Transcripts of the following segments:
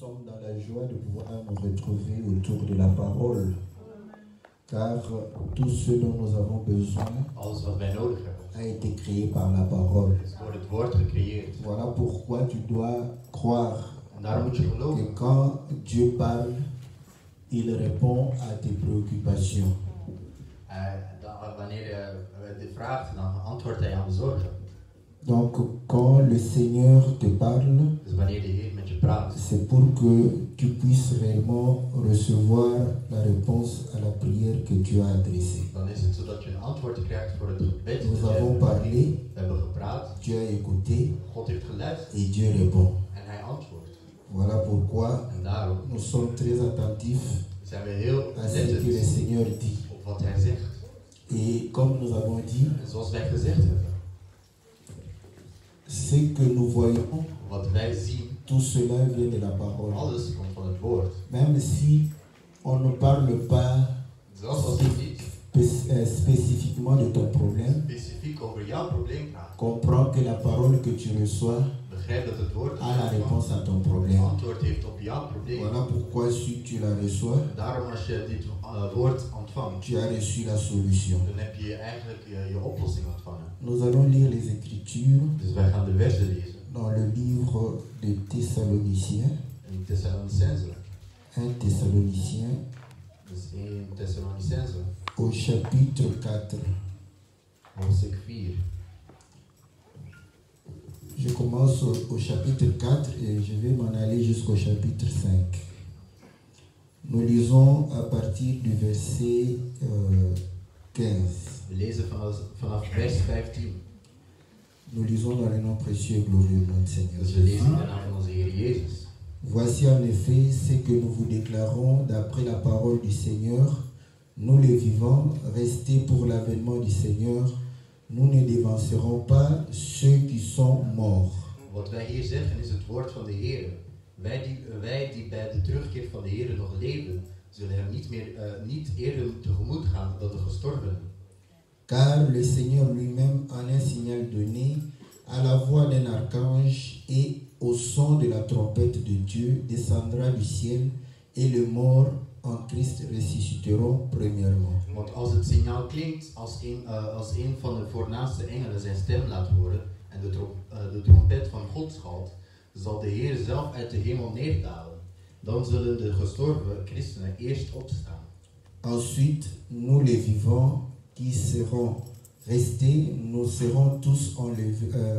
Nous sommes dans la joie de pouvoir nous retrouver autour de la parole, car tout ce dont nous avons besoin Alles wat wij nodig hebben, a été créé par la parole. is door het woord gecreëerd. Voilà pourquoi tu dois croire En daarom moet je que geloven. quand Dieu parle, il répond à tes préoccupations. Wanneer je dit vraagt, dan antwoordt hij aan de zorgen. Donc quand le Seigneur te parle, Dus wanneer de Heer met je praat, c'est pour que tu puisses réellement recevoir la réponse à la prière que tu as adressée. dan is het zodat je een antwoord krijgt voor het gebed. Nous dat je avons hebt. parlé, We hebben gepraat, Dieu a écouté God heeft geluisterd et Dieu répond. en hij antwoordt. Voilà pourquoi En daarom nous sommes très attentifs zijn we heel à ce que le lettend Seigneur dit. op wat hij zegt. Et comme nous avons dit, En zoals wij gezegd hebben, ce que nous voyons, wat wij zien, tout cela vient de la parole. alles komt van het woord. Même si on ne parle pas Zelfs als ik niet spécifiquement de ton problème, specifiek over jouw probleem praat, comprends que la parole que tu reçois begrijp dat het woord a la réponse à ton een problème. antwoord heeft op jouw probleem. Voilà pourquoi si tu la reçois, Daarom als je dit woord ontvangt, tu as reçu la solution. dan heb je eigenlijk je oplossing ontvangen. Nous allons lire les Écritures Dus wij gaan de versen lezen. dans le livre de Thessaloniciens, In Thessalonicense, 1 Thessaloniciens, dus 1 Thessalonicense, au chapitre 4. hoofdstuk 4. Je commence au chapitre 4 et je vais m'en aller jusqu'au chapitre 5. Nous lisons à partir du verset 15. We lezen vanaf vers 15. Nous lisons dans le nom précieux et glorieux de notre Seigneur. Dus we lezen in de naam van onze Heer Jezus. Voici en effet ce que nous vous déclarons d'après la parole du Seigneur. Nous les vivants, restés pour l'avènement du Seigneur, nous ne dévancerons pas ceux qui sont morts. Wat wij hier zeggen is het woord van de Heer. Wij die bij de terugkeer van de Heer nog leven, zullen hem niet eerder tegemoet gaan dan de gestorvenen. Car le Seigneur lui-même, en un signal donné, à la voix d'un archange et au son de la trompette de Dieu, descendra du ciel et les morts en Christ ressusciteront premièrement. Want als het signaal klinkt, als een van de voornaamste engelen zijn stem laat horen en de trompet van God schalt, zal de Heer zelf uit de hemel neerdalen. Dan zullen de gestorven christenen eerst opstaan. Ensuite, nous les vivants qui serons restés, nous serons tous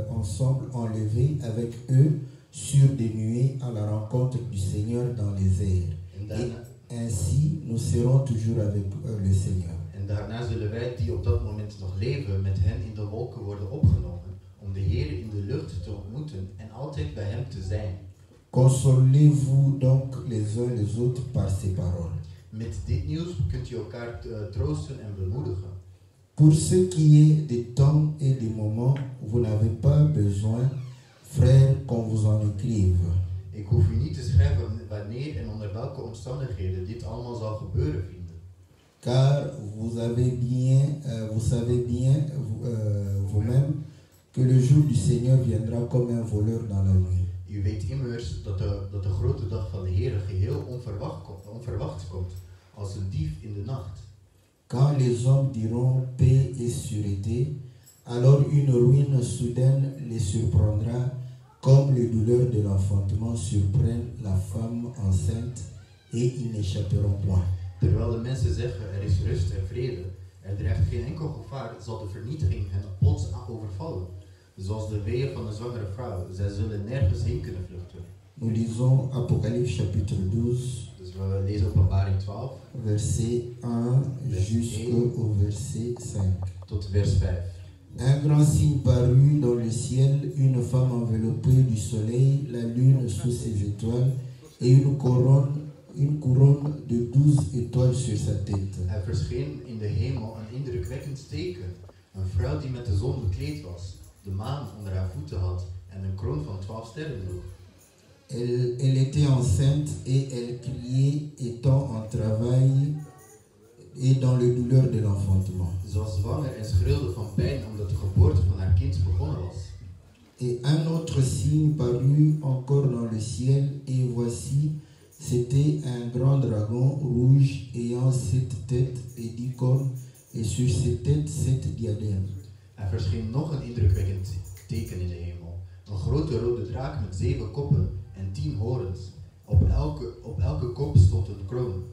ensemble enlevés avec eux sur des nuées à la rencontre du Seigneur dans les airs. Et ainsi, nous serons toujours avec le Seigneur. En daarna zullen wij die op dat moment nog leven met hen in de wolken worden opgenomen, om de Heer in de lucht te ontmoeten en altijd bij hem te zijn. Consolez-vous donc les uns les autres par ces paroles. Met dit nieuws kunt u elkaar troosten en bemoedigen. Pour ce qui est des temps et des moments, vous n'avez pas besoin, frères, qu'on vous en écrive. Ik hoef u niet te schrijven wanneer en onder welke omstandigheden dit allemaal zal gebeuren, vrienden. Car vous savez bien vous-même que le jour du Seigneur viendra comme un voleur dans la nuit. U weet immers dat de grote dag van de Heer geheel onverwacht komt, als een dief in de nacht. Quand les hommes diront paix et sûreté, alors une ruine soudaine les surprendra, comme les douleurs de l'enfantement surprennent la femme enceinte, et ils n'échapperont point. Terwijl de mensen zeggen er is rust en vrede, er dreigt geen enkel gevaar, zal de vernietiging hen plots overvallen. Zoals de weeën van een zwangere vrouw, zij zullen nergens heen kunnen vluchten. Nous lisons Apocalypse chapitre 12, Dus we lezen Openbaring 12, verset 1 jusqu'au verset 5. tot vers 5. Un grand signe parut dans le ciel, une femme enveloppée du soleil, la lune sous ses étoiles, et une couronne de 12 étoiles sur sa tête. Er verscheen in de hemel een indrukwekkend teken. Een vrouw die met de zon bekleed was, de maan onder haar voeten had en een kroon van 12 sterren droeg. Elle était enceinte et elle criait, étant en travail et dans les douleurs de l'enfantement. Ze was zwanger en schreeuwde van pijn omdat de geboorte van haar kind begonnen was. Et un autre signe parut encore dans le ciel, et voici, c'était un grand dragon rouge ayant 7 têtes et 10 cornes, et sur ses têtes 7 diadèmes. Er verscheen nog een indrukwekkend teken in de hemel. Een grote rode draak met 7 koppen en 10 horens. Op elke kop stond een kroon.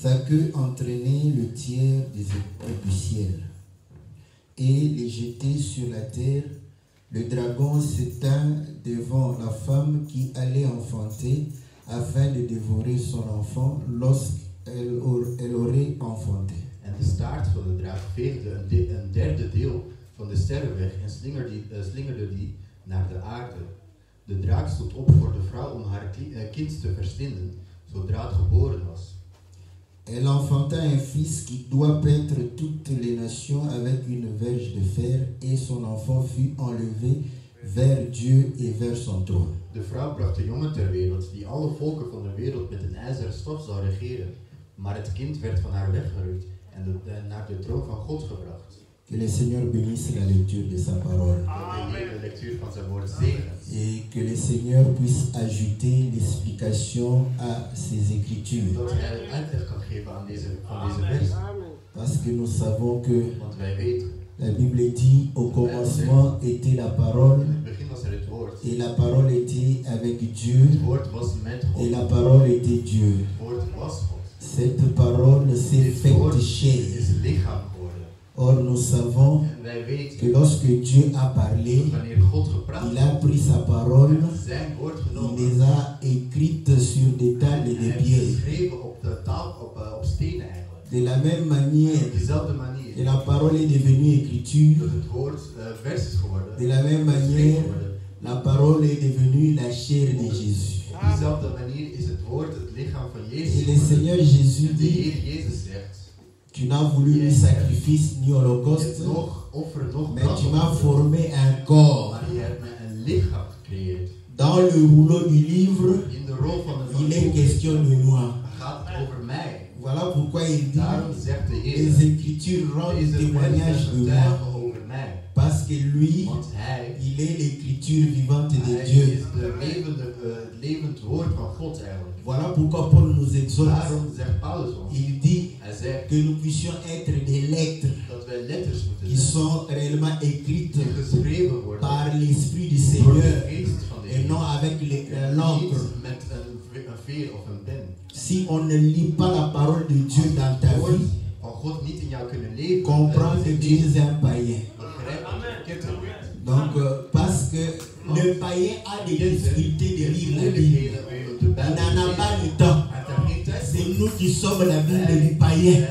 Sa queue entraînait le tiers du ciel, et les jetait sur la terre. Le dragon s'étend devant la femme qui allait enfanter, afin de dévorer son enfant lorsqu'elle aurait enfanté. En de staart van de draak veegde een derde deel van de sterren weg en slingerde die naar de aarde. De draak stond op voor de vrouw om haar kind te verslinden, zodra het geboren was. Elle enfanta un fils qui doit paître toutes les nations avec une verge de fer, et son enfant fut enlevé vers Dieu et vers son trône. De vrouw bracht de jongen ter wereld, die alle volken van de wereld met een ijzeren staf zou regeren. Maar het kind werd van haar weggerukt en naar de troon van God gebracht. Que le Seigneur bénisse la lecture de sa parole. De lectuur van zijn woord zegen. Et que le Seigneur puisse ajouter l'explication à ces écritures. Dat hij uitleg kan geven aan deze versen. Parce que nous savons que Want wij weten, la Bible dit au commencement était la parole, in het begin was er het woord. et la parole était avec Dieu, Het woord was met God. et la parole était Dieu. Het woord was God. Cette parole s'est Dit woord faite is chair. lichaam geworden. Or nous savons En wij weten que lorsque Dieu a parlé, dat wanneer God gepraat il a pris sa parole, heeft, zijn woord il genomen. les a écrites sur des tables Hij de heeft pierre. geschreven op de tafel, op stenen eigenlijk. De la même manière Op dezelfde que manier la parole est devenue écriture, dat het woord vers is geworden. de la même manière, la parole est devenue la chair de Jésus. Op dezelfde manier is het woord het lichaam van Et Jezus le geworden. Seigneur Jésus En de dit, Heer Jezus zegt, tu n'as voulu ni sacrifice ni je holocauste, hebt nog offer, nog mais tu m'as brandoffer, formé un corps. maar je hebt mij een lichaam gecreëerd. Dans le rouleau du livre, In de rol van de il est question de moi. gaat het over mij. Voilà pourquoi il dit, Daarom zegt de les Heer, Écritures rendent deze témoignage mensen de moi. getuigen over mij. Parce que lui, Want hij il est l'écriture vivante de is Dieu. de levend woord van God eigenlijk. Voilà pourquoi Paul nous exhorte. Daarom zegt Paulus ons, Il dit hij zegt que nous puissions être des lettres dat wij letters moeten qui zijn, sont réellement écrites die geschreven worden par l'Esprit du door de Seigneur geest van de et non Heer. avec En l'encre. niet met een veer of een pen. Si on ne lit pas la parole de Dieu dans ta Woord vie, van God niet in jou kunnen leven, comprends que tu es un païen. begrijp dat je verkeerd bent. Donc, parce que le païen a des difficultés de lire la Bible. Il n'en a pas le temps. C'est nous qui sommes la Bible du païen.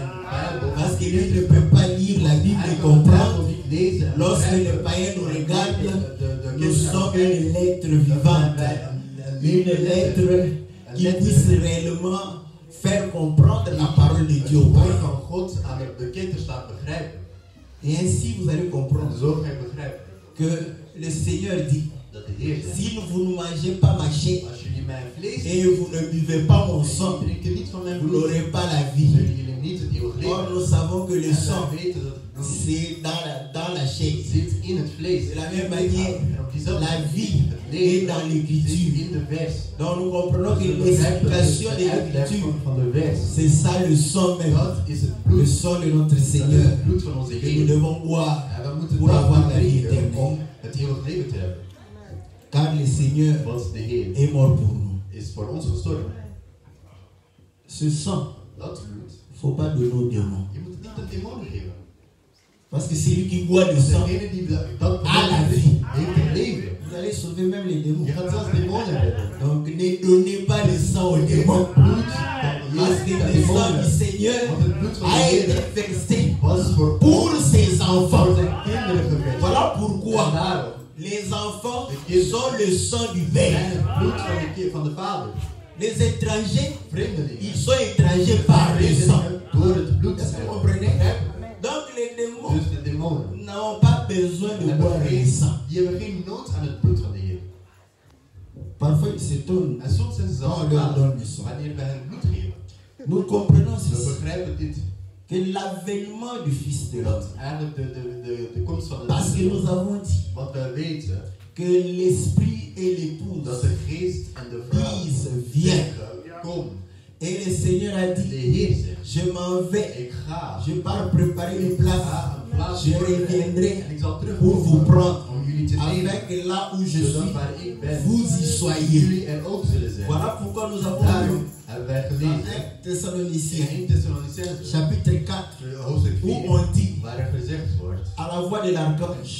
Parce que lui ne peut pas lire la Bible et comprendre. Lorsque le païen nous regarde, nous sommes une lettre vivante. Une lettre qui puisse réellement faire comprendre la parole de Dieu au païen. van God aan de bekenders laat begrijpen. Et ainsi vous allez En comprendre zo ga je begrijpen que le Seigneur dit, dat de Heer zegt, si vous ne mangez pas ma chair als jullie mijn vlees et vous ne buvez pas mon en sang, drinken niet van mijn vous bloed, n'aurez pas la vie. zullen jullie niet het eeuwig Or, leven. nous savons que le En sang, wij weten dat het bloed c'est dans la chair. zit in het vlees. De la même manière, En op diezelfde la manier, vie het est leven dans zit l'écriture. in de vers. Donc nous comprenons que We begrijpen l'explication de de uitleg l'écriture, van de vers. c'est ça le sang même. Dat is het Le bloed. sang de notre Dat is Seigneur het bloed van onze que nous Heer. devons boire En we moeten pour avoir dat la vie drinken éternelle. om het eeuwig leven te hebben. Car le Seigneur Want de Heer est mort pour nous. is voor ons gestorven. Ce sang, Dat bloed, il ne faut pas donner aux démons. je moet het niet aan demonen geven. Parce que celui qui boit le sang, Degene die dat à la vie, heeft het leven. vous allez sauver même les démons. Je gaat zelfs demonen redden. Donc ne donnez pas le sang aux démons. Parce que le sang du Seigneur Want het bloed van de a été Heer versé was voor pour ses enfants. voor zijn kinderen geweest. Voilà En pourquoi daarom les enfants sont le sang du zijn Père. het bloed van de Vader. Les étrangers, Vreemdelingen. ils sont étrangers par le sang. Door het bloed. Est-ce que vous comprenez? Donc les démons Dus de demonen. n'ont pas besoin de boire le sang. Die hebben geen nood aan het bloed van de Heer. Parfois ils s'étonnent En soms zijn ze zelfs quand on leur donne du verbaasd sang. wanneer wij hen bloed geven. Nous comprenons We ceci, begrijpen dit. que l'avènement du Fils de Dat l'homme, eigenlijk de komst van parce que het nous avons dit, wat wij weten, que l'esprit et l'épouse dat de geest en de vrouw disent viens. zeggen, kom. Et le Seigneur a De dit, Heer zegt, je m'en vais, ik ga. je pars préparer une Ik place, ga een plaats je voorbereiden. reviendrai En ik zal terug pour vous prendre, om jullie te nemen. afin que là où je Zodat suis, waar ik ben, vous y soyez. jullie er ook zullen zijn. Voilà pourquoi nous avons Daarom lu hebben wij dans gelezen 1 in Thessaloniciens, 1 Thessalonicenzen, chapitre 4, hoofdstuk où 4, on dit, waar er gezegd wordt, à la voix de l'archange,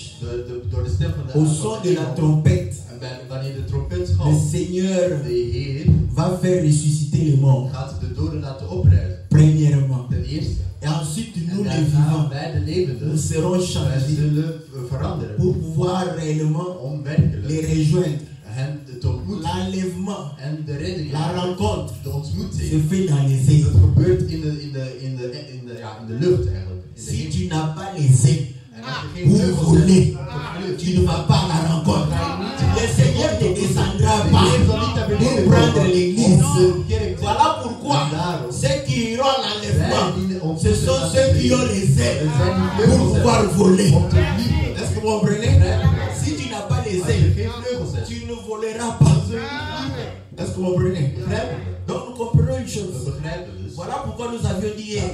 door de stem van de au son de la trompette, en wanneer de trompet le schalt, Seigneur de Heer va faire ressusciter les morts, gaat de doden laten oprijzen. premièrement. Ten eerste. Et ensuite, nous En les daarna vivants, wij de levenden, nous serons wij changés zullen veranderen. pour pouvoir réellement Om les werkelijk rejoindre. hen te ontmoeten. L'enlèvement, En de redding, la rencontre de se ontmoeting, fait dans les airs. dat gebeurt in de lucht eigenlijk. In de Si hemel. tu n'as pas les ailes En als je geen pour vleugels voler, hebt, om te vliegen, tu ne vas pas à la rencontre. Le Seigneur ne descendra de pas Heer zal niet naar beneden pour prendre komen l'église. om de kerk te Voilà pourquoi En daarom, ceux qui iront à wij l'enlèvement, dienen ons ce sont ceux qui ont les ailes pour pouvoir voler. om te vliegen. Est-ce que vous comprenez? Si tu n'as pas les Als je ailes, geen vleugels hebt, tu ne voleras pas. zul je niet vliegen. Est-ce que vous comprenez? Begrijpen we? Donc nous comprenons une We chose. begrijpen dus Voilà pourquoi nous avions dit hier,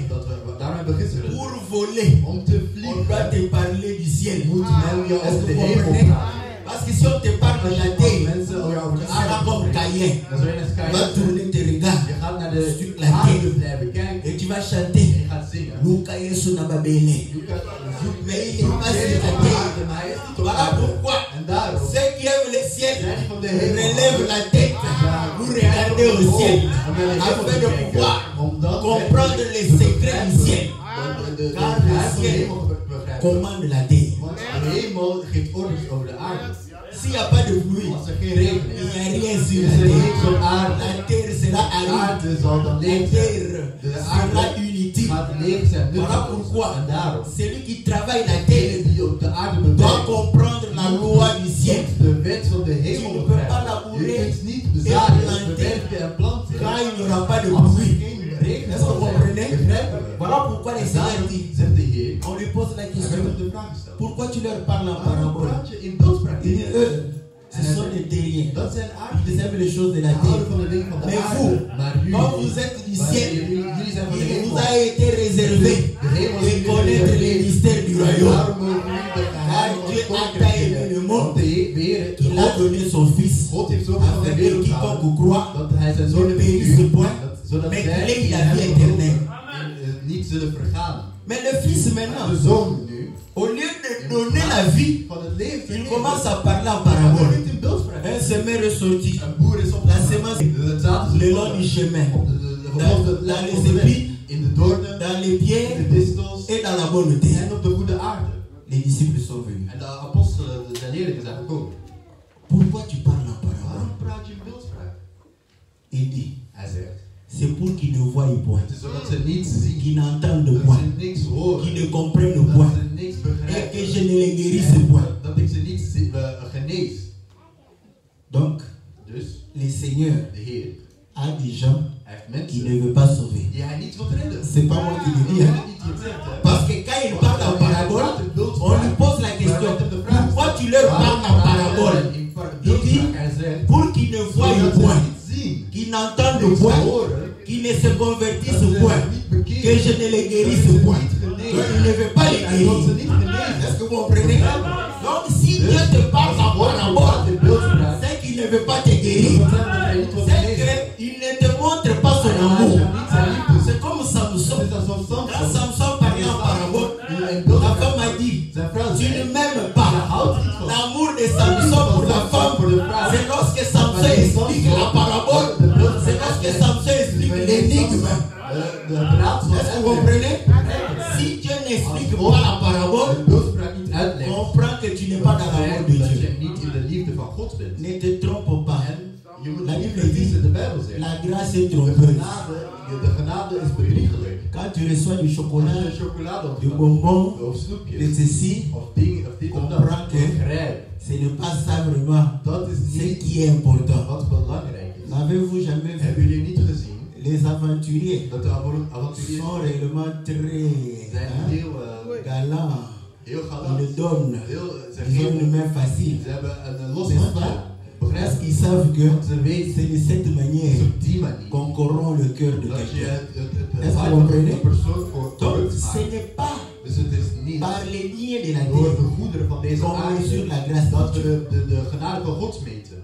daarom hebben we gisteren pour voler, om te on vliegen doit te parler du ciel. moeten we je Est-ce over que de vous hemel comprenez? praten. Parce que si on te parle de la terre, Mensen over de tu seras aarde comme Caïn. dan zou je naar Tu vas Sky tourner tes regards je gaat naar sur de la aarde terre blijven kijken et tu vas en chanter. je gaat zingen. Luka Yesu na babele. Lucas zoekt Mais il zoekt n'est pas Jezus sur la op de terre. aarde, maar hij is niet op Voilà aarde. pourquoi En daarom ceux qui aiment le ciel zijn die van de hemel relèvent la tête pour regarder au ciel afin de pouvoir comprendre les secrets du ciel. Car le ciel commande la terre. Want de hemel geeft orders over de aarde. S'il n'y a pas de pluie, Als er geen regen il is, n'y a rien sur is la er niks terre. op aarde. La terre sera De aride. aarde zal dan La leeg zijn. terre De sera aarde inutile. gaat leeg zijn. Voilà nutteloos. pourquoi En daarom, celui qui travaille la terre degene die op de aarde doit bewerkt, comprendre la loi du ciel. de wet van de hemel Tu ne peux begrijpen. pas labourer Je kunt niet bezaaien, planten bewerken en planten Quand il n'y aura pas de als er pluie. geen regen Est-ce que vous zal zijn. comprenez? Begrijpen we? Voilà pourquoi les En Seigneurs daarom disent, zegt de Heer, on lui pose la hij question, werd op de vraag gesteld. pourquoi tu leur parles en Waarom parabole? praat je in beeldspraak? Il dit, eux, ce sont des terriens. Dat zijn Ils aardige aiment les choses de la Ze houden terre. van de dingen van de Mais aarde. vous, Maar quand jullie, vous êtes du maar ciel, jullie zijn van de il hemel. vous a été réservé de connaître les mystères du royaume. Daarom mogen jullie de geheimen van Dieu het a koninkrijk taillé kennen. le monde. Want de Heer, Il a donné son Fils God heeft zoveel van de afin que wereld gehouden, quiconque croit dat hij zijn zoon ne heeft périsse gestuurd, point, zodat mais zij qu'il ait in la hem vie geloven éternelle. en niet zullen vergaan. Mais le Fils De maintenant, zoon nu, au lieu de donner la vie, van het leven, il commence à parler en hij parabole. begint in beeldspraak. Un semeur est sorti Een boer is op la semence de zaad is le op long du chemin, op dans les épis, in de doornen, dans les in de pierres distels et dans la bonne terre. en op de goede aarde. Les disciples sont venus. En de apostelen, de leerlingen zijn gekomen. Pourquoi tu parles en parabole? Waarom praat je in beeldspraak? Il dit, Hij zegt, c'est pour qu'ils ne voient point, het is zodat ze niets zien, qu'ils n'entendent dat point, ze niks horen, qu'ils ne comprennent dat point, ze niks et que begrijpen, je ne les guérisse point. en dat ik ze niet genees. Donc, Dus le Seigneur de Heer, a des gens hij heeft qui mensen ne veut pas sauver. die hij niet wil redden. C'est pas moi qui le dis, Dat hein. is niet die het zegt, hè. Parce que quand il parle en parabole, on lui pose la question, pourquoi tu leur parles en parabole? Il dit, pour qu'ils ne voient point, qu'ils n'entendent point, qu'ils ne se convertissent point, que je ne les guérisse point. Donc il ne veut pas les guérir. Est-ce que vous comprenez? Donc si Dieu te parle en parabole, c'est qu'il ne veut pas te guérir. C'est qu'il ne te montre pas son amour. C'est comme Samson. Quand Samson parlait en parabole, la femme a dit, tu ne m'aimes pas. L'amour de Samson pour la femme, c'est lorsque Samson explique la parabole, c'est lorsque Samson explique l'énigme. Est-ce que vous comprenez? Si Dieu n'explique pas la parabole, comprends que tu n'es pas dans l'amour de dat Dieu. je niet in de liefde van God bent. Ne te trompe pas. Je moet La niet Bible dit, vergiezen, de Bijbel zegt. la grâce est De trompeuse. genade is bedriegelijk. Quand tu reçois du Als chocolat, je chocolade du ontvangt, bonbon, of de snoepjes, ceci, of dingen, of dit of dat, comprends que begrijp, ce n'est pas ça vraiment dat is ce niet qui est important. wat belangrijk is. N'avez-vous jamais Hebben vu jullie niet gezien les aventuriers dat de avonturiers sont réellement très zijn hein, heel galants, Heel Ils galant. le donnent. Ze Ils ont une geven, main facile. ze hebben een los N'est-ce handje. pas? Begrijp Parce je? qu'ils savent que Want ze weten, c'est de cette het is manière op die manier qu'on corrompt le cœur de dat je quelqu'un. het Est-ce que hart vous van comprenez? een persoon voor Donc, terug ce maakt. n'est pas Dus het is niet par les liens de la door terre de goederen van deze qu'on mesure aarde la grâce dat de we Dieu. de genade van God meten.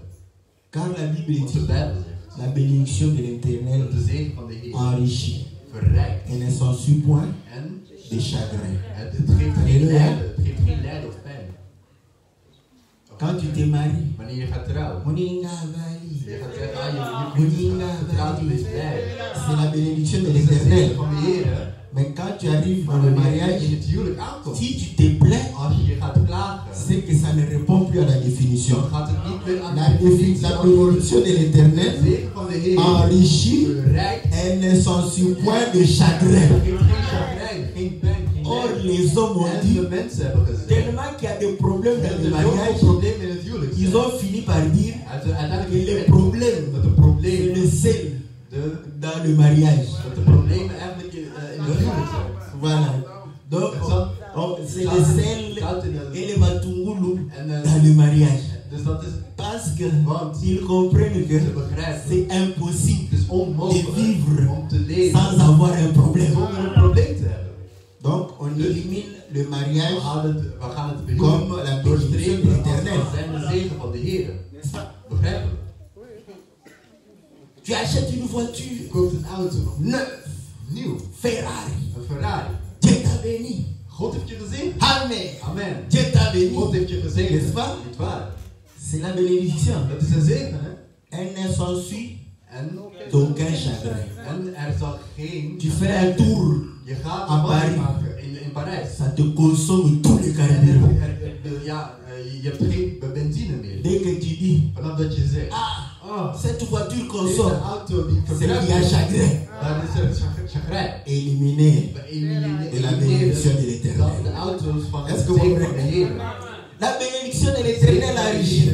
Car la Bible Want de dit Bijbel zegt la bénédiction de l'Éternel dat de zegen van de Heer enrichit verrijkt. et ne s'ensuit point En de chagrin. het geeft geen Halleluja. lijden. Het geeft geen lijden of pijn. Quand tu te maries, Wanneer je gaat trouwen. Moninga Vali, Je gaat zeggen, je vriend is getrouwd en is blij. c'est la bénédiction de Dat is de zegen l'Éternel. van de Heer. hè. Mais quand tu arrives dans Maar le wanneer je mariage, in het huwelijk aankomt, si tu te plains, als je je gaat klagen, c'est que ça ne répond plus à la définition. dan gaat het niet meer aan La, de definitie la bénédiction de De l'Éternel zegen van de Heer enrichit verrijkt. et ne s'ensuit point de chagrin. Het geeft geen chagrijn, geen pijn, geen Or, lijden. les hommes ont En dit, de mensen hebben gezegd, tellement qu'il y a des problèmes dans le er zijn zoveel mariage, problemen in het huwelijk. ils ont fini par dire Uiteindelijk que is les het problèmes, dat de c'est problemen le sel de- dans le mariage. dat de problemen eigenlijk in het huwelijk zijn. Voilà. Donc, c'est le sel et le matungulu dans le mariage. Dus dat is, Parce que want ils comprennent que ze begrijpen, c'est impossible het is de onmogelijk vivre om te leven sans avoir un problème. zonder een probleem te hebben. Donc, on élimine le We mariage gaan het Comme la behuwelijk bénédiction de doorstrepen l'Éternel. als zijn de zegen van de Heer. n'est-ce pas? Begrijpen we? Tu achètes une Je voiture koopt een auto, neuve, nieuw, Ferrari. een Ferrari. Dieu t'a béni. God heeft je gezegend. Amen. Amen. Dieu t'a béni. God heeft je gezegend. N'est-ce pas? Niet waar? C'est la bénédiction. Dat is een zegen, hè? Elle ne s'ensuit En, d'aucun chagrin. en er zal geen... Tu fais un tour, Je gaat aan een wandeling Parijs. maken in Parijs. ça te consomme tout le En carburant. je hebt geen benzine meer. Dès que tu dis, Vanaf dat je zegt, ah, cette voiture deze consomme, auto die c'est qu'il y a verbruikt, chagrin. dan is er chagrijn. Éliminé We de la bénédiction de dat l'Éternel. de auto's van Est-ce het que vous zegen van de comprenez? Heer. La bénédiction de l'Éternel enrichit.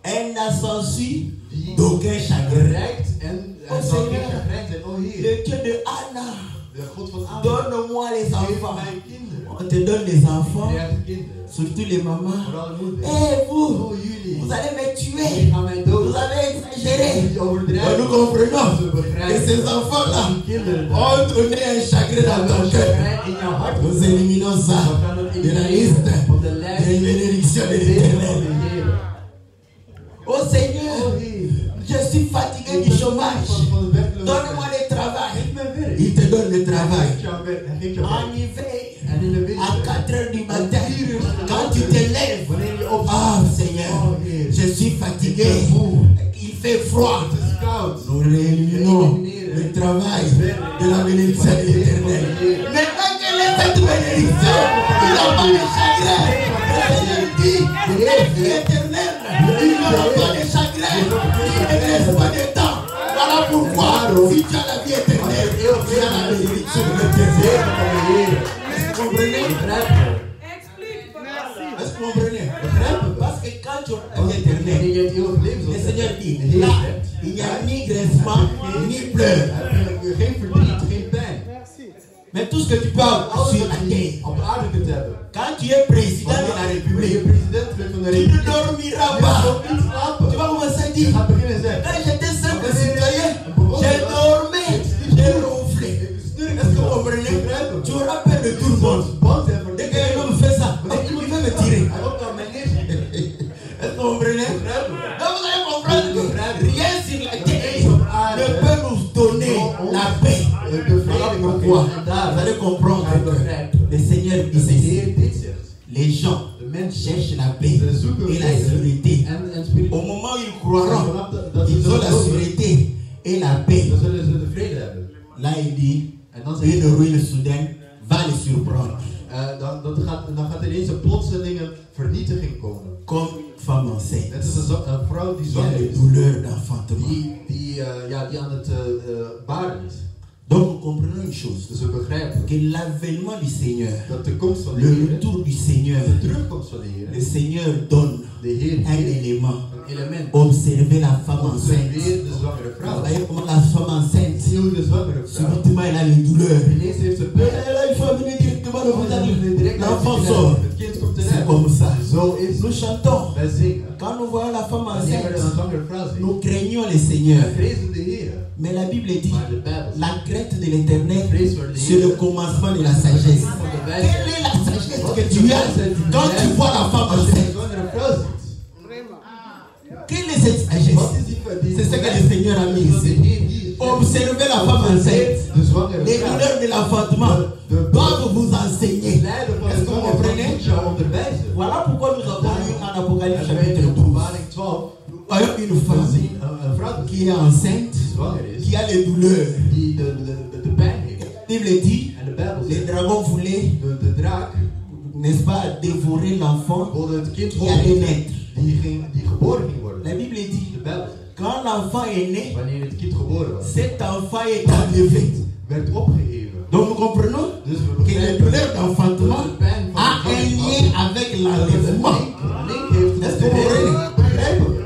Elle n'a s'ensuit d'aucun chagrin. Bereikt en er zal geen chagrijn zijn. O Heer, Le Dieu de Anna, de God van Adam, donne-moi les geef enfants. mij kinderen. On te donne les enfants, Krijg kinderen. surtout les mamans. Vooral moeders. Eh vous, O jullie, vous allez me jullie tuer. gaan mij Vous dood. avez exagéré. Jullie overdrijven. Nous comprenons Ze que begrijpen. ces enfants-là Die kinderen ont donné un chagrin dans ton cœur. chagrijn in jouw hart. Nous éliminons We ça gaan het de la elimineren liste van de des lijst. bénédictions de De zegen van l'Éternel. de Heer. Oh Seigneur, O Heer, je suis fatigué du chômage. van de werkloosheid. Donne-moi le travail. Geef mij werk. Il te donne le Hij travail. geeft jou werk. Hij geeft jou En werk. hiver, En in de à winter, 4 heures du matin, quand tu te lèves, wanneer je opstaat, ah Seigneur, je suis fatigué, il fait froid. het is koud. Nous éliminons le travail de la bénédiction de l'Éternel. Maintenant que cette bénédiction, il n'a pas de chagrin. Le Seigneur dit, la vie éternelle, il n'aura pas de chagrin, il ne laisse pas de temps. Voilà pourquoi, si tu as la vie éternelle, tu as la bénédiction de l'Éternel. Est-ce que vous comprenez? Est-ce que vous comprenez? Parce que quand tu as la vie éternelle, Wanneer je het eeuwig leven le zult Seigneur hebben, dit, de Heer là, zegt, il n'y a ni grincement, ni pleurs. geen verdriet, geen pijn. Mais tout ce que tu peux avoir Alles sur wat la je terre, op de aarde kunt hebben. quand tu es président de la Wanneer je République, president bent van de tu ne Republiek, dormiras je pas. zult niet slapen. Tu vas commencer à Je dire, gaat beginnen en zeggen, quand j'étais simple citoyen, j'ai dormi, j'ai ronflé. Est-ce que vous comprenez? Tu auras peur de tout le monde. bang zijn voor Dès de qu'un homme fait ça, il veut me tirer. Hij loopt aan mij neer. Est-ce que vous comprenez? Donc vous allez comprendre que rien sur la terre ne peut nous donner la paix. Voilà pourquoi vous allez comprendre que le Seigneur dit De ceci. Heer dit zegt, Les gens de mensen cherchent la paix ze zoeken et la sécurité. en spiritueel. Au moment où ils croiront qu'ils ont la sécurité et la paix, Dan zullen ze de vrede hebben. là il dit, En dan zegt une ruine soudaine va les surprendre. dan gaat er ineens een plotselinge vernietiging komen. Comme femme enceinte. Net als een vrouw die Il y a zwanger les is. douleurs d'enfantement. Die aan het baren is. Donc nous comprenons une chose. Dus we begrijpen Que l'avènement du Seigneur, dat de komst van de le Heer, retour du Seigneur, de terugkomst van de le Heer, Seigneur donne de Heer un geeft élément. een element. Observez la femme enceinte. Observeer de zwangere Vous vrouw. voyez comment la femme enceinte, Zie hoe de zwangere vrouw. subitement elle a les douleurs. Ineens heeft ze Mais pijn. là, il faut venir directement à l'hôpital. Direct naar het L'enfant ziekenhuis. sort. Het kind is, nous chantons. wij zingen. Quand nous voyons la femme Wanneer we een enceinte, zwangere vrouw zien, nous craignons le Seigneur. wij vrezen de Heer. Mais la Bible dit, Maar de Bijbel la crainte de l'Éternel, vrees voor de c'est le Heer. commencement de la sagesse. Van de Quelle wijsheid. est la sagesse que tu as quand tu vois la femme Als je een enceinte? zwangere vrouw ziet, Quelle est cette sagesse? wat is die C'est ce que le Seigneur a mis dat de ici. Heer hier Observez la femme enceinte. de zwangere Les vrouw. douleurs de l'enfantement doivent vous enseigner. Lijden van Est-ce de que vous zwangere vrouw comprenez? moet jou onderwijzen. Voilà pourquoi nous avons lu en Apocalypse En wij in chapitre 12. Openbaring 12 Voyons une femme zien een vrouw qui est enceinte, die zwanger is, qui a les douleurs. die de pijn heeft. La Bible dit, En de Bijbel les zegt, dragons voulaient, de draak n'est-ce pas, dévorer l'enfant wilde het kind qui allait opeten naître. die geboren ging worden. La Bible dit, De Bijbel zegt, quand l'enfant est né, wanneer het kind geboren was, cet enfant est enlevé. werd opgeheven. Donc nous comprenons Dus we que les begrijpen douleurs d'enfantement dat de pijn van a un lien avec l'enlèvement. link heeft met de Heer. Begrijpen we?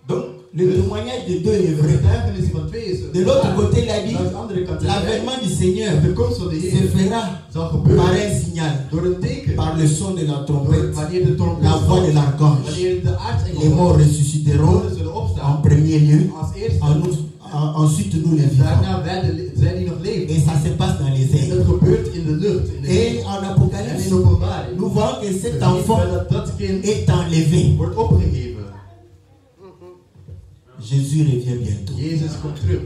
Donc le témoignage de deux est De vrai. getuigenis van twee is De l'autre côté, il a dit, aan de andere kant l'avènement du Seigneur de komst van de se Heer fera zal par gebeuren un signal, door een teken. par le son de la trompette, Wanneer de trompet la voix de l'archange. wanneer de Les aartsengel morts ressusciteront zullen en opstaan premier lieu, als eerste. ensuite nous les vivons. Daarna zij die nog leven. Et ça se passe dans les En airs. dat gebeurt in de lucht. In de Et lucht. en En Apocalypse, in openbaring. nous voyons que We cet zien enfant dat kind est enlevé. wordt opgeheven. Jésus revient bientôt. Jezus komt terug.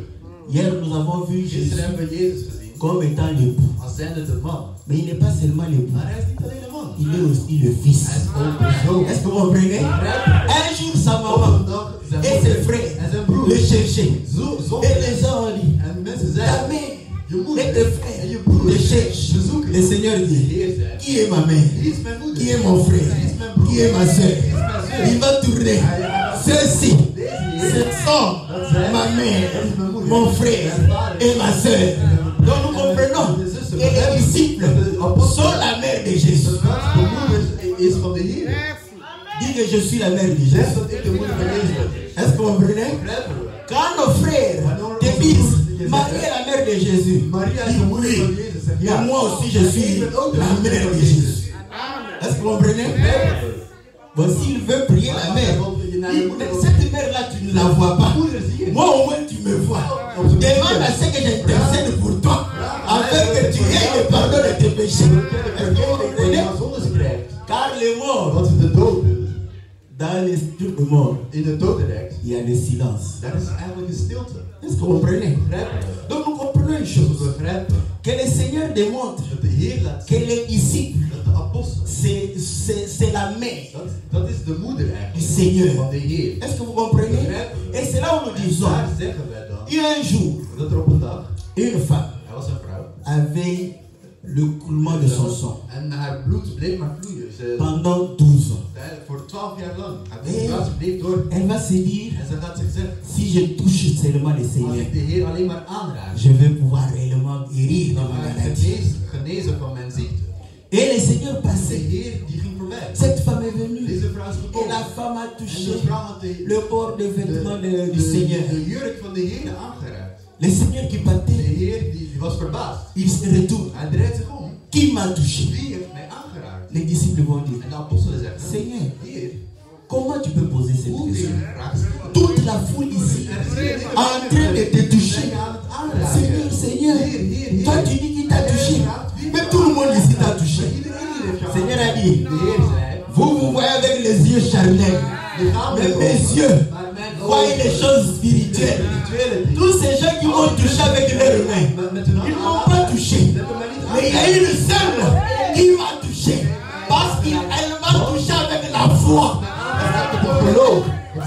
Hier, nous avons vu Jésus Gisteren hebben we Jezus gezien comme étant l'époux. als zijnde de man. Mais il n'est pas seulement l'époux, Maar hij is niet alleen een man. il est aussi le fils. Hij is ook de zoon. Est-ce que vous comprenez? Un jour, sa Op maman een dag zijn et ses frères en zijn broer le cherchaient. zochten. Et les gens ont dit, En mensen ta zeiden, mère je et moeder tes en frères je broer le cherchent. te zoeken. Le Seigneur De dit, Heer zei, qui est ma mère? wie is mijn moeder? Qui est mon frère? Wie is mijn broer? Qui est ma soeur? Wie is mijn zus? Il va tourner. Ceux-ci, Deze ce Heer, sont dat zijn ma mère, dat is mijn moeder, mon frère mijn vader. et ma soeur. Donc nous comprenons que les disciples sont la mère de Jésus. de moeder is van de Heer. Dis que je suis la mère de Zeg Jésus. dat ik de moeder van Jezus ben. Est-ce que vous comprenez? Begrijpen we? Quand nos frères te disent, Marie est la mère de Jésus, Maria is dis de moeder oui. van Jezus. Zeg Et ja. moi aussi je suis la mère de Jésus. Est-ce que vous comprenez? Bon, s'il veut prier la mère, mais cette mère-là, tu ne la vois pas. Moi, au moins, tu me vois. Demande à ce que j'intercède pour toi, afin que tu aies le pardon de tes péchés. Est-ce que vous comprenez? Car les morts, Wat de dood doet, dans les structures de mort, in de dodenrijk, il y a le silence. daar is eigenlijk een stilte. Est-ce que vous comprenez? Begrijpen we? Donc nous comprenons une chose, We begrijpen que le Seigneur démontre dat de Heer laat que zien les disciples, dat de apostelen, c'est la mère dat is de moeder du eigenlijk Seigneur. van de Heer. Est-ce que vous comprenez? Et c'est là où nous disons, Daar zeggen wij dan il y a un jour, dat er op een dag, une femme er was een vrouw, avait le coulement de son sang en haar bloed bleef maar vloeien. Ze, pendant 12 ans. voor 12 jaar lang. Haar Nee. situatie bleef door. Elle va se dire, En ze gaat zich zeggen, si je touche seulement le als Seigneur, ik de Heer alleen maar aanraak, je vais pouvoir réellement guérir de dan ma ga ik maladie. genezen van mijn ziekte. Et le Seigneur De passait. Heer die ging voorbij. Cette femme est venue Deze vrouw is et gekomen. la femme a En touché de vrouw had le bord des vêtements du de Seigneur. jurk van de Heer aangeraakt. Le Seigneur qui De partait, Heer die was verbaasd. il se retourne. Hij draait zich om. Qui m'a touché? Wie heeft mij aangeraakt? Les disciples vont dire, En de apostelen zeggen, Seigneur, Heer, comment tu peux poser cette hoe question? raakt ze? Toute la foule ici en train de te toucher. Seigneur, Seigneur, toi tu dis qu'il t'a touché. Mais tout le monde ici t'a touché. Seigneur a dit, De Heer zei, vous vous voyez avec les yeux charnels. Mais mes yeux voient les choses spirituelles. Tous ces gens qui m'ont touché avec leurs mains, ils ne m'ont pas touché. Mais il y a une seule qui m'a touché. Parce qu'elle m'a touché avec la foi.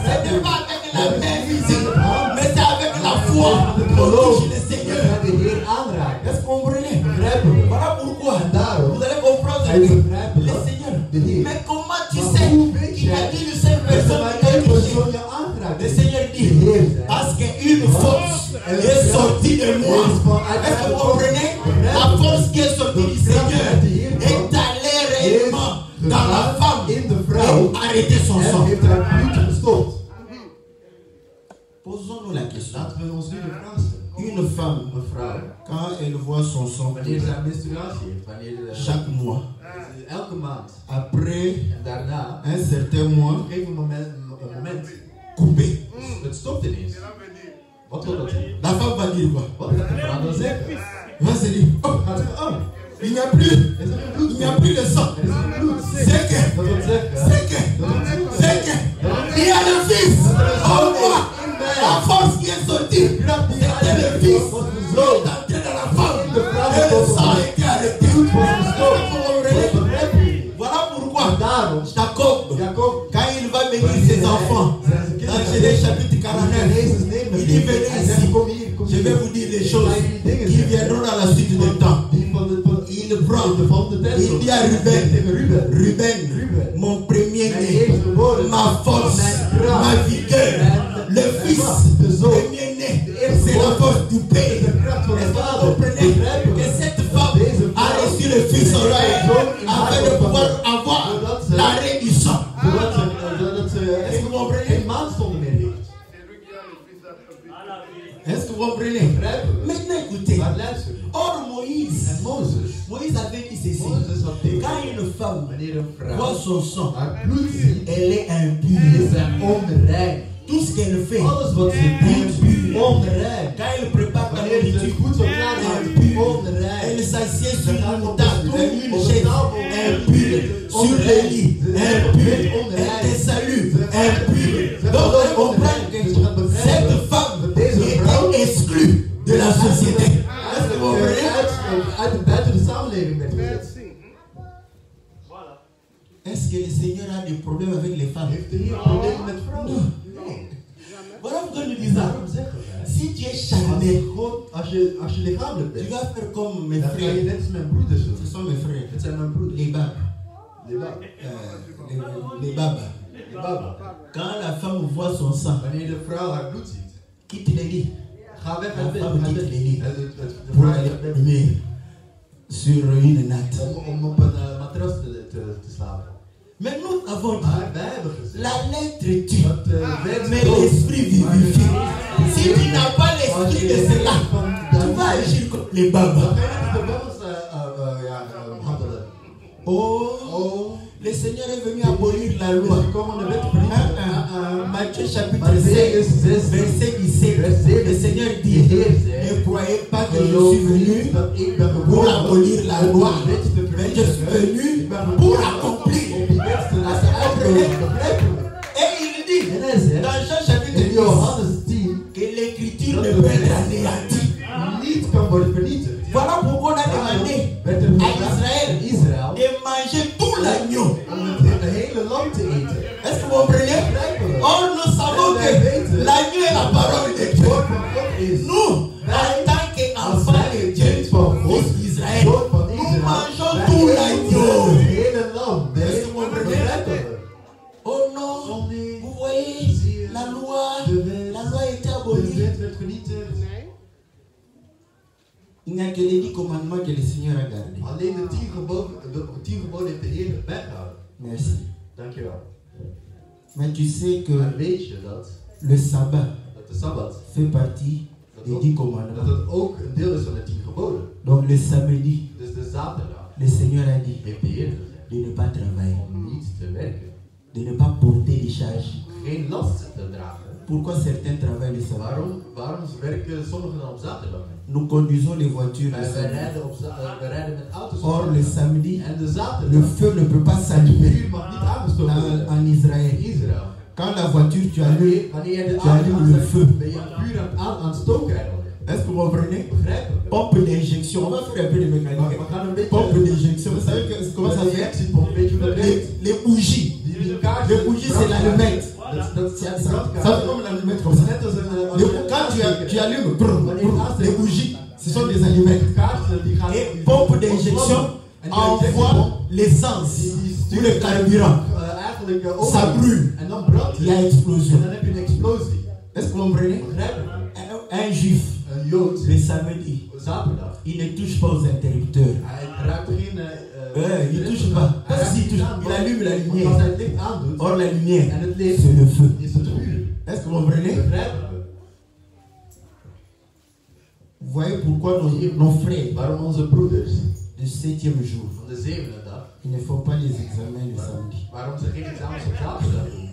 C'était pas avec la main physique, mais c'est avec la foi qu'on touche le Seigneur. de Heer aanraken. Est-ce que vous comprenez? Begrijpen we? Voilà pourquoi Daarom. vous allez comprendre Hij que begrijpt le dat. Seigneur. De Heer. Mais comment tu Maar sais hoe weet qu'il a jij dit une seule dat er personne maar qui a één touché? persoon je aangeraakt Le heeft? Seigneur dit, De Heer zei, parce qu'une force est sortie de moi. Est-ce que vous comprenez? La force qui est sortie du Seigneur est allée réellement dans la femme in de vrouw et arrêté son en sang. heeft haar bloed gestopt. Posons-nous la question. Laten we ons nu de vraag stellen. Une femme, Een vrouw, quand elle voit son sang wanneer ze een menstruatie heeft, wanneer chaque mois, elke maand après en daarna, un certain mois, op een gegeven moment, coupé, het stopt ineens. Wat wil dat zeggen? la femme va dire quoi? Wat gaat de vrouw dan zeggen? Elle va se dire, oh, Gaat ze zeggen, oh, il n'y a plus de sang. er is geen bloed. C'est que, Dat wil zeggen, c'est que, c'est que, il y a le fils. Oh, moi, la force qui est sortie, c'était le fils. Qui est entré dans la femme. Et le sang a été arrêté. Voilà pourquoi Jacob, quand il va bénir ses enfants, dans Genèse chapitre 49, il dit venez ici, je vais vous dire les choses qui viendront dans la suite du temps. Il prend, il dit à Ruben, mon premier-né, ma force, ma vigueur, le fils, premier-né, c'est la force du pays. Est-ce que vous comprenez que cette femme a reçu le fils en lui afin de pouvoir avoir l'arrêt du sang? Est-ce que vous comprenez? Est-ce que vous comprenez? Maintenant écoutez. Or Moïse avait dit ceci. Quand une femme voit son sang, elle est impure. Tout ce qu'elle fait, impure. Quand elle prépare la nourriture, impure. Elle s'assied sur une table, une chaise, impure. Sur le lit, impure. Elle te salue, impure. Donc on comprend que cette femme est exclue de la société. Est-ce que vous comprenez? Est-ce que le Seigneur a des problèmes avec les femmes? Non. Voilà pourquoi nous disons, si tu es charnel, tu vas faire comme mes frères. Ce sont mes frères. Les babas. Quand la femme voit son sang, quitte les lits. La femme quitte les lits pour aller dormir sur une natte. Mais nous avons dit, la lettre tue, mais l'esprit vivifie. Si tu n'as pas l'esprit de cela, tu vas agir comme les babas. Oh, le Seigneur est venu abolir la loi. Matthieu chapitre 16, verset 17. Le Seigneur dit, ne croyez pas que je suis venu pour abolir la loi, mais je suis venu pour accomplir. Et il dit, dans Jean chapitre 10, que l'écriture ne peut être anéantie. Voilà pourquoi on a demandé à Israël de manger tout l'agneau. Est-ce que vous comprenez? Or nous savons que l'agneau est la parole de Dieu. Nous, en tant qu'enfants de Dieu, fils d'Israël, nous mangeons tout l'agneau. Est-ce que vous comprenez? Oh non, vous voyez, la loi a été abolie. Il n'y a que les 10 commandements que le Seigneur a gardés. Alleen de 10 geboden heeft de Heer bijgehouden. Merci. Dankjewel. Mais tu sais que Maar weet je dat le sabbat de Sabbat fait partie des 10 commandements. dat het ook een deel is van de 10 geboden. Donc le samedi, Dus de zaterdag le Seigneur a dit heeft de Heer gezegd de ne pas travailler, om niet te werken, de ne pas porter des charges. geen last te dragen. Pourquoi certains travaillent le sabbat? Waarom werken sommigen dan op zaterdag? Nous conduisons les voitures le Wij samedi. rijden met auto's op Or zaterdag. le samedi, En de le zaterdag, feu ne peut pas het s'allumer vuur mag niet aangestoken worden. en Israël. In Israël. Quand la voiture tu allumes, Wanneer je de tu allumes le feu. ben je het vuur aan het stoken rijden. Est-ce que vous comprenez? Begrijp je? Pompe d'injection. On va faire un peu de mécanique. We gaan een beetje Pompe d'injection. Vous savez comment ça fait? Weet je hoe dat werkt? Les bougies. Les bougies, c'est l'allumette. Ça fait comme l'allumette comme ça. Quand tu allumes, les bougies, ce sont des allumettes. Et pompe d'injection envoie l'essence ou le carburant. Ça brûle. Il y a explosion. Est-ce que vous comprenez? Un juif, le samedi, il ne touche pas aux interrupteurs. Il ne touche pas. Il allume la lumière. Or la lumière, c'est le feu. Est-ce que vous comprenez? voyez pourquoi nos frères waarom onze broeders du 7e jour, van de zevende dag, ils ne font pas les examens le samedi. waarom ze geen examens op zaterdag doen.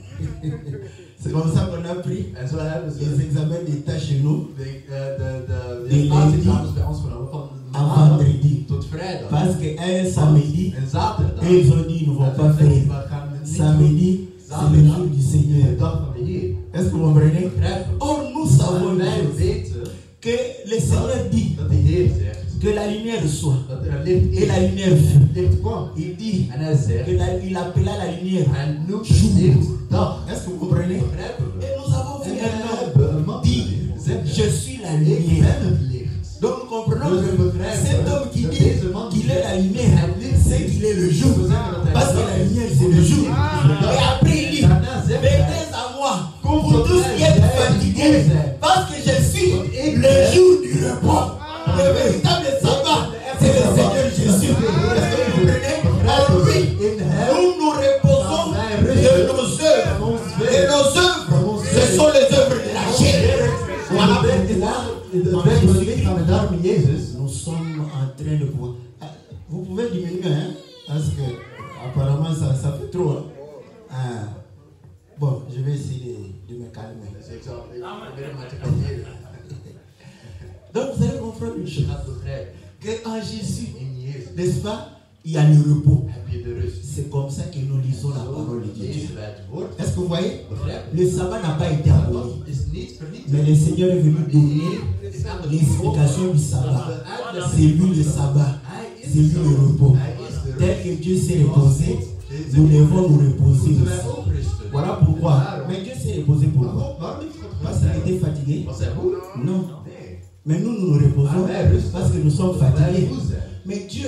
C'est comme ça qu'on a pris En zo hebben ze les examens d'État chez nous de staatsexamens bij ons genomen van à maandag vendredi. tot vrijdag. Parce qu'un samedi, En zaterdag, eux ils ont dit ils ne vont pas faire. Samedi, c'est le jour du Seigneur. de dag van de Heer. Est-ce que vous comprenez? Begrijpen? Or, nous savons Maar wij une chose, weten que le Seigneur dit dat de Heer zegt que la lumière soit dat er licht et la is. lumière fut. Licht kwam. Il dit En hij zegt, il appela la lumière. hij noemt het licht dag. Est-ce que vous comprenez? Begrijpen we? Et nous avons vu En un homme hebben een man dit die zegt, je suis la ik lumière. ben het licht. Donc nous comprenons Dus we que begrijpen cet homme qui dat dit deze man qu'il est la het lumière, licht c'est qu'il est le jour. We zeggen dat hij Parce que de la dag is. lumière c'est le jour. Et après il dit, Daarna zegt hij, venez à moi, pour tous qui êtes fatigués, parce que je suis le jour du repos. Le véritable sabbat, c'est le Seigneur Jésus. Est-ce que vous comprenez? En lui, nous nous reposons de nos œuvres. Et nos œuvres, ce sont les œuvres de la chair. Voilà pourquoi nous sommes en train de pouvoir. Vous pouvez diminuer, hein? Parce que apparemment ça fait trop. Hein? Ah. Bon, je vais essayer de me calmer. Donc vous allez comprendre une chose. Qu'en Jésus, n'est-ce pas, il y a le repos. C'est comme ça que nous lisons la parole de Dieu. Est-ce que vous voyez? Le sabbat n'a pas été aboli. Mais le Seigneur est venu donner l'explication du sabbat. C'est lui le sabbat. C'est lui le repos. Tel que Dieu s'est reposé, nous devons nous reposer aussi. Voilà pourquoi. Mais Dieu s'est reposé pourquoi? Parce qu'il était fatigué? Non. Mais nous nous reposons parce que nous sommes fatigués. Mais Dieu,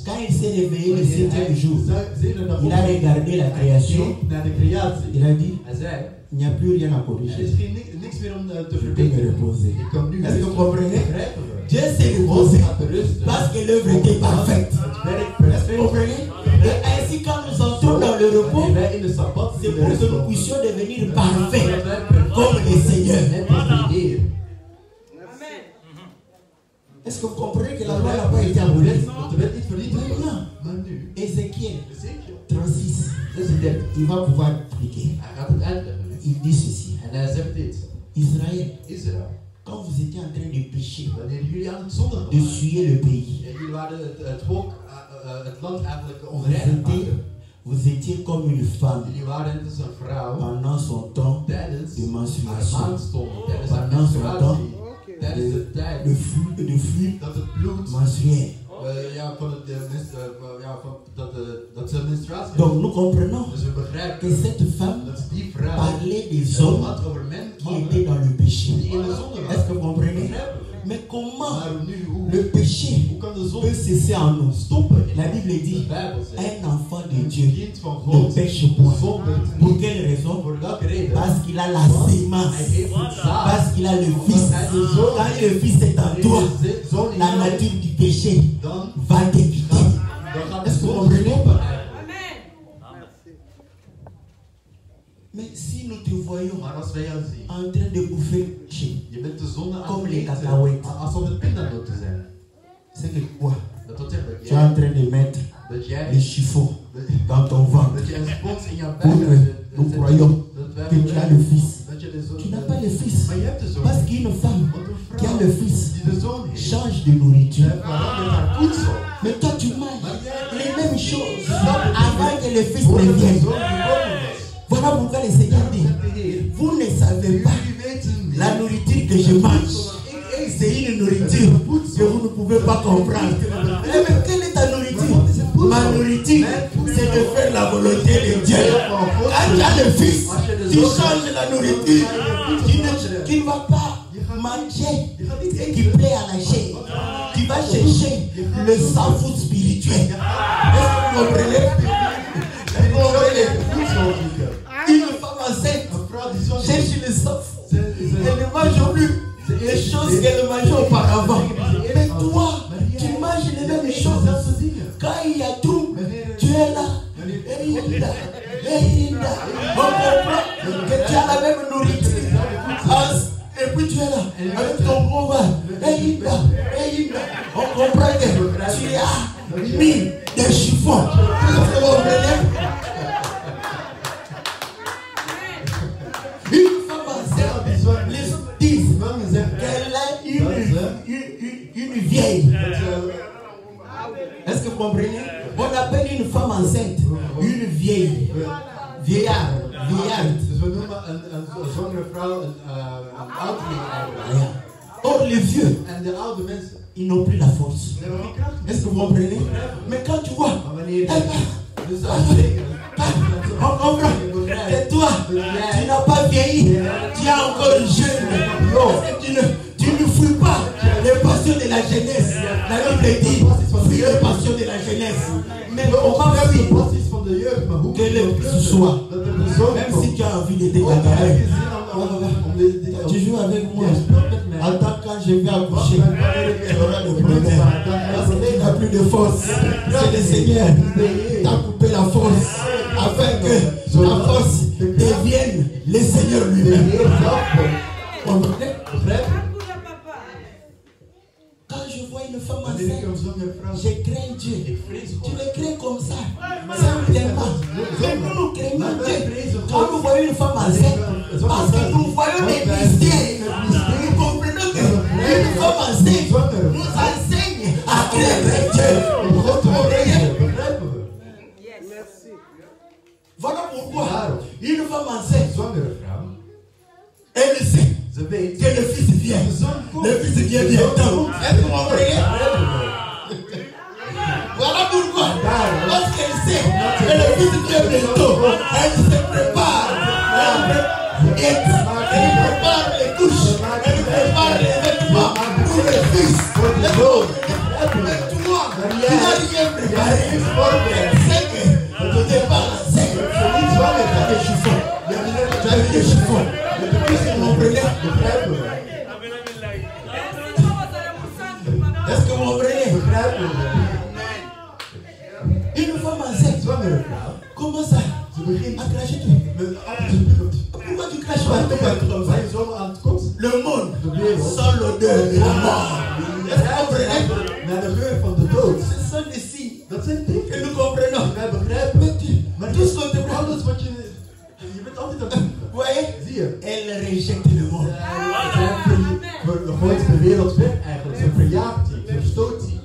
quand il s'est réveillé le 7e jour, il a regardé la création. Il a dit, il n'y a plus rien à corriger. Je peux me reposer. Est-ce que vous comprenez? Dieu s'est reposé parce que l'œuvre était parfaite. Est-ce que vous comprenez? Et ainsi, quand nous entrons dans le repos, c'est pour que nous puissions devenir parfaits comme le Seigneur. Est-ce que vous comprenez que la loi n'a pas été abolie? Maintenant, Ézéchiel 36, il va pouvoir expliquer. Il dit ceci. Israël, quand vous étiez en train de pécher, de suyer le pays, vous étiez comme une femme pendant son temps de menstruation. Pendant son temps de flux menstruel. Donc nous comprenons que cette femme parlait des hommes qui étaient dans le péché. Est-ce que vous comprenez? Mais comment le péché peut cesser en nous? La Bible dit, un enfant de Dieu ne pêche point. Pour quelle raison? Parce qu'il a la sémence. Parce qu'il a le Fils. Quand le Fils est en toi, la nature du péché va te quitter. Est-ce que vous comprenez? Mais si nous te voyons en train de bouffer comme les cacahuètes, c'est que quoi? Tu es en train de mettre les chiffons dans ton ventre pour que nous croyons que tu as le Fils. Tu n'as pas le Fils. Parce qu'une femme qui a le Fils change de nourriture. Mais toi tu manges les mêmes choses avant que le Fils ne vienne. Voilà pourquoi le Seigneur dit, vous ne savez pas la nourriture que je mange. C'est une nourriture que vous ne pouvez pas comprendre. Mais quelle est ta nourriture? Ma nourriture, c'est de faire la volonté de Dieu. Quand tu as le Fils, tu changes la nourriture. Tu ne vas pas manger ce qui plaît à la chair. Tu vas chercher le sang-food spirituel. Est-ce que vous comprenez? Une femme enceinte cherche le sang-food. Elle ne mange plus les choses qu'elle mangeait auparavant. Mais toi, tu manges les mêmes choses. Quand il y a tout, tu es là. On comprend que tu as la même nourriture. Et puis tu es là. avec ton gros va. On comprend que tu as mis des chiffons. Vous comprenez? Une femme enceinte, les disent qu'elle a une vieille. Est-ce que vous comprenez? On appelle une femme enceinte une vieille. Vieillard. Dus we noemen een zwangere vrouw een ouderling eigenlijk. Or les vieux, En de oude mensen, ils n'ont plus la force. die hebben geen kracht meer. Est-ce que vous comprenez? Mais quand tu vois, Maar wanneer je zou spreken, on comprend que toi, tu n'as pas vieilli, tu es encore jeune. Parce que tu ne fuis pas les passions de la jeunesse. La Bible dit, fuis les passions de la jeunesse. Mais on va fuir passies van de jeugd, maar hoe que le plus soit. dat er de zon Même komt. si tu as envie de te Ook heb bagarrer. je zin om Tu joues avec moi. Je speelt met mij. En tant quand je vais accoucher, tu auras le problème. Parce qu'il n'a plus de force. C'est le Seigneur qui t'a coupé la force. Afin que la force devienne le Seigneur lui-même. Comprenez? Quand je vois une femme Wanneer ik enceinte, een zwangere vrouw je crains Dieu. ik vrees Tu God. le crains comme ça. Simplement. Mais nous craignons Dieu. Quand nous voyons une femme enceinte, parce que nous voyons les mystères. Nous comprenons qu'une femme enceinte nous enseigne à craindre Dieu. Vous comprenez? Begrijpen we? Voilà pourquoi une femme enceinte, Zwangere vrouw, elle sait ze weet que le fils vient. de zon komt. Le fils vient bientôt. Est-ce que vous comprenez? Voilà pourquoi. Parce qu'elle sait que le fils vient bientôt, elle se prépare. Elle prépare les couches. Elle prépare les vêtements pour le fils. Mais toi, tu n'as rien préparé. Elle sait que tu n'es pas enceinte. Tu as des chiffons. Tu as des chiffons. Est-ce que vous comprenez? Est-ce que vous comprenez? Une femme enceinte, Zwangere vrouw, commence à ze begint cracher tout. met af te spugen. Pourquoi tu craches partout comme ça? Zijn zomaar aan het kotsen. Le monde sent l'odeur de la mort. Est-ce que vous comprenez? Naar de geur van de dood. Ce sont des signes Dat zijn dingen. que nous comprenons. Wij begrijpen. Mais tout ce qu'on te prend, Alles wat je... Je bent altijd aan het doen. vous voyez, Zie je? elle rejette le monde. Ze gooit de wereld weg eigenlijk. Ze verjaagt die. Ze verstoot die.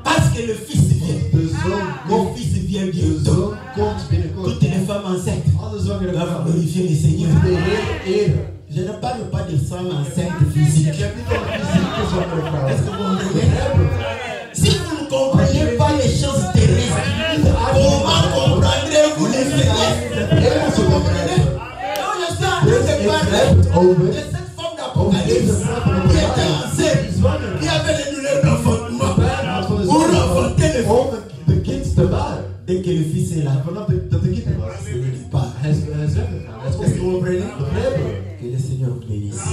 Parce que le fils vient. De zon Mon komt. fils vient De bientôt. zon komt binnenkort. Toutes les femmes enceintes Alle zwangere doivent vrouwen glorifier le Seigneur. moeten de Heer eren. Je ne parle pas de femmes enceintes physiques. Ik heb niet over fysieke zwangere vrouwen. Est-ce que vous comprenez? Begrijpen we? Si vous ne comprenez pas les choses terrestres, comment comprendrez-vous les célestes? Est-ce que vous comprenez? Non, je suis en train de parler de cette femme d'Apocalypse qui était enceinte, qui avait les douleurs d'enfantement pour enfanter le Om de kind te baren. Dès que le fils est là, Vanaf dat de kind er was. il ne dit pas. Hij is weg gegaan. Hij is Est-ce que vous comprenez? Begrijpen we? Que le Seigneur vous bénisse.